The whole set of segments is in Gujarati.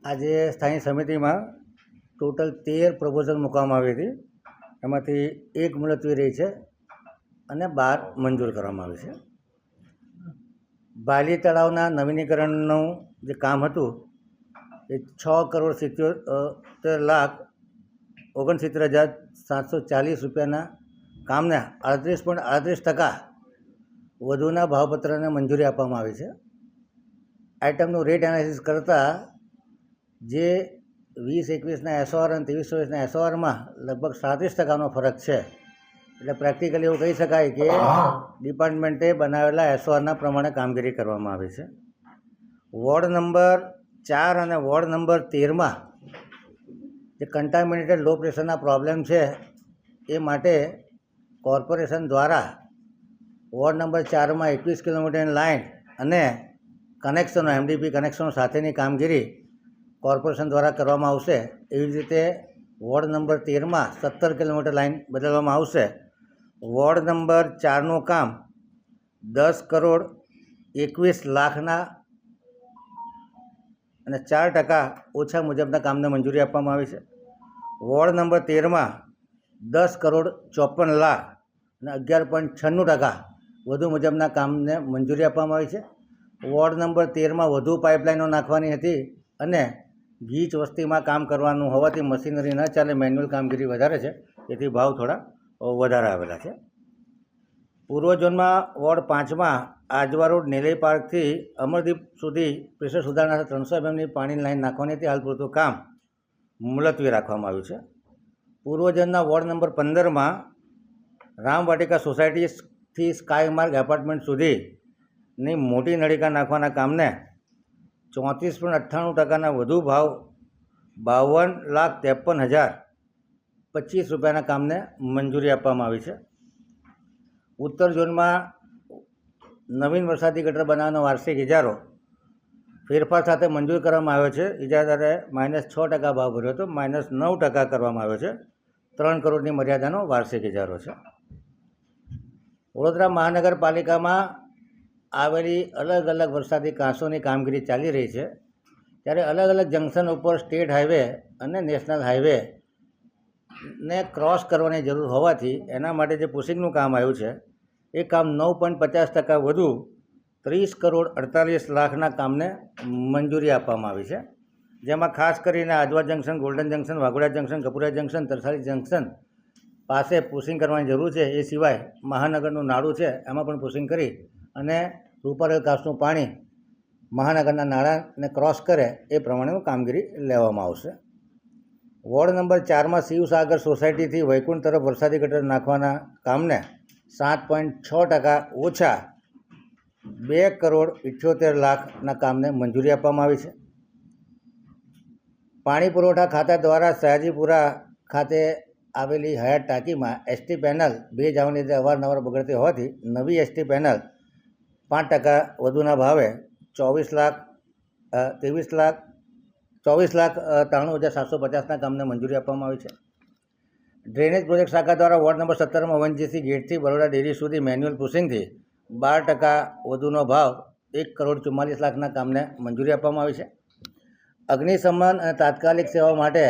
આજે સ્થાયી સમિતિમાં ટોટલ 13 પ્રપોઝલ મૂકવામાં આવી હતી. એમાંથી એક મુલતવી રહી છે અને 12 મંજૂર કરવામાં આવી છે. બાલી તળાવના નવીનીકરણનું જે કામ હતું એ 6,77,69,740 રૂપિયાના કામને 38.38% વધુના ભાવપત્રને મંજૂરી આપવામાં આવી છે. આઇટમનું રેટ એનાલિસિસ કરતાં જે 20-21ના SOR અને 23-24ના SORમાં લગભગ 37%નો ફરક છે. એટલે પ્રેક્ટિકલી એવું કહી શકાય કે ડિપાર્ટમેન્ટે બનાવેલા SORના પ્રમાણે કામગીરી કરવામાં આવી છે. વોર્ડ નંબર 4 અને વોર્ડ નંબર 13માં જે કન્ટામિનેટેડ લો પ્રેશરના પ્રોબ્લેમ છે એ માટે કોર્પોરેશન દ્વારા વોર્ડ નંબર 4માં 21 કિલોમીટરની લાઇન અને કનેક્શનો MDP કનેક્શનો સાથેની કામગીરી કોર્પોરેશન દ્વારા કરવામાં આવશે. એવી જ રીતે વોર્ડ નંબર 13માં 17 કિલોમીટર લાઇન બદલવામાં આવશે. વોર્ડ નંબર 4નું કામ 10,21,00,000ના અને 4% ઓછા મુજબના કામને મંજૂરી આપવામાં આવી છે. વોર્ડ નંબર 13માં 10,54,00,000 અને 11.96% વધુ મુજબના કામને મંજૂરી આપવામાં આવી છે. વોર્ડ નંબર 13માં વધુ પાઇપલાઇનો નાખવાની હતી અને ગીચ વસ્તીમાં કામ કરવાનું હોવાથી મશીનરી ન ચાલે, મેન્યુઅલ કામગીરી વધારે છે, તેથી ભાવ થોડા વધારે આવેલા છે. પૂર્વ ઝોનમાં વોર્ડ 5માં આજવા રોડ નેલઈ પાર્કથી અમરદીપ સુધી પ્રેશર સુધારણા 300 mmની પાણીની લાઇન નાખવાની હતી. હાલ પૂરતું કામ મુલતવી રાખવામાં આવ્યું છે. પૂર્વ ઝોનના વોર્ડ નંબર 15માં રામવાટિકા સોસાયટીથી સ્કાયમાર્ગ એપાર્ટમેન્ટ સુધીની મોટી નળિકા નાખવાના કામને 34.98%ના વધુ ભાવ 52,53,025 રૂપિયાના કામને મંજૂરી આપવામાં આવી છે. ઉત્તર ઝોનમાં નવીન વરસાદી ગટર બનાવવાનો વાર્ષિક ઇજારો ફેરફાર સાથે મંજૂર કરવામાં આવ્યો છે. ઇજારદારે -6% ભાવ ભર્યો હતો, -9% કરવામાં આવ્યો છે. 3 કરોડની મર્યાદાનો વાર્ષિક ઇજારો છે. વડોદરા મહાનગરપાલિકામાં આવેલી અલગ અલગ વરસાદી કાંસોની કામગીરી ચાલી રહી છે. ત્યારે અલગ અલગ જંકશન ઉપર સ્ટેટ હાઈવે અને નેશનલ હાઈવેને ક્રોસ કરવાની જરૂર હોવાથી એના માટે જે પુશિંગનું કામ આવ્યું છે એ કામ 9.50% વધુ 30,48,00,000ના કામને મંજૂરી આપવામાં આવી છે. જેમાં ખાસ કરીને Ajwa junction, golden junction, Waghodia junction, Kapuria junction, Tarsali junction પાસે પુશિંગ કરવાની જરૂર છે. એ સિવાય મહાનગરનું નાળું છે એમાં પણ પુશિંગ કરી અને રૂપારેલ કાંસનું પાણી મહાનગરના નાળાને ક્રોસ કરે એ પ્રમાણેનું કામગીરી લેવામાં આવશે. વોર્ડ નંબર 4માં શિવસાગર સોસાયટીથી વૈકુંઠ તરફ વરસાદી ગટર નાખવાના કામને 7.6% ઓછા 2,78,00,000ના કામને મંજૂરી આપવામાં આવી છે. પાણી પુરવઠા ખાતા દ્વારા સયાજીપુરા ખાતે આવેલી હયાત ટાંકીમાં ST પેનલ ભેજ આવવાને લીધે અવારનવાર બગડતી હોવાથી નવી ST પેનલ 5% વધુના ભાવે 24,93,750ના કામને મંજૂરી આપવામાં આવી છે. ડ્રેનેજ પ્રોજેક્ટ શાખા દ્વારા વોર્ડ નંબર 17માં ONGC ગેટથી બરોડા ડેરી સુધી મેન્યુઅલ પુશિંગથી 12% વધુનો ભાવ 1,44,00,000ના કામને મંજૂરી આપવામાં આવી છે. અગ્નિશમન અને તાત્કાલિક સેવા માટે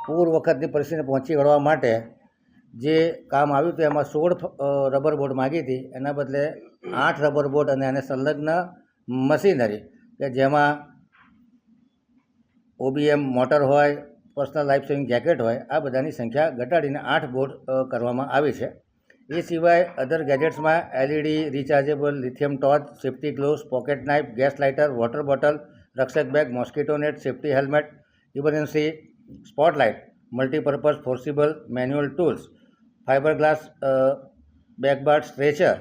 પૂર વખતની પરિસ્થિતિને પહોંચી વળવા માટે જે કામ આવ્યું હતું એમાં 16 રબર બોટ માગી હતી. એના બદલે 8 રબર બોટ અને એને સંલગ્ન મશીનરી કે જેમાં OBM મોટર હોય, પર્સનલ લાઈફ સેવિંગ જેકેટ હોય, આ બધાની સંખ્યા ઘટાડીને 8 બોટ કરવામાં આવી છે. એ સિવાય અધર ગેજેટ્સમાં LED, rechargeable lithium torch, safety gloves, pocket knife, gas lighter, water bottle, રક્ષક bag, mosquito net, safety helmet, emergency spotlight, multipurpose forcible manual tools, fibre glass backboard stretcher,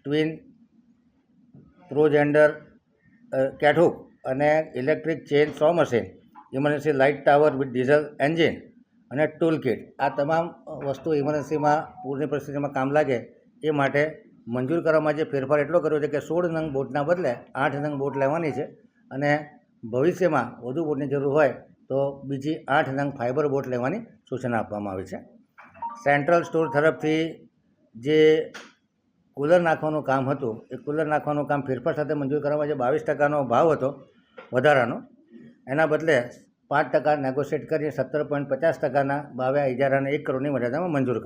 twin પ્રોજેન્ડર કેટહુક અને electric chain saw machine, emergency light tower with diesel engine અને ટૂલ કિટ. આ તમામ વસ્તુ ઇમરજન્સીમાં પૂરની પરિસ્થિતિમાં કામ લાગે એ માટે મંજૂર કરવામાં જે ફેરફાર એટલો કર્યો છે કે 16 નંગ બોટના બદલે 8 નંગ બોટ લેવાની છે અને ભવિષ્યમાં વધુ બોટની જરૂર હોય તો બીજી 8 નંગ ફાઇબર બોટ લેવાની સૂચના આપવામાં આવી છે. સેન્ટ્રલ સ્ટોર તરફથી જે કુલર નાખવાનું કામ હતું એ કુલર નાખવાનું કામ ફેરફાર સાથે મંજૂર કરવામાં જે 22%નો ભાવ હતો વધારાનો એના બદલે 5% નેગોશિએટ કરી 17.50%ના ભાવે આ ઇજારાને 1 કરોડની મર્યાદામાં મંજૂર કરો.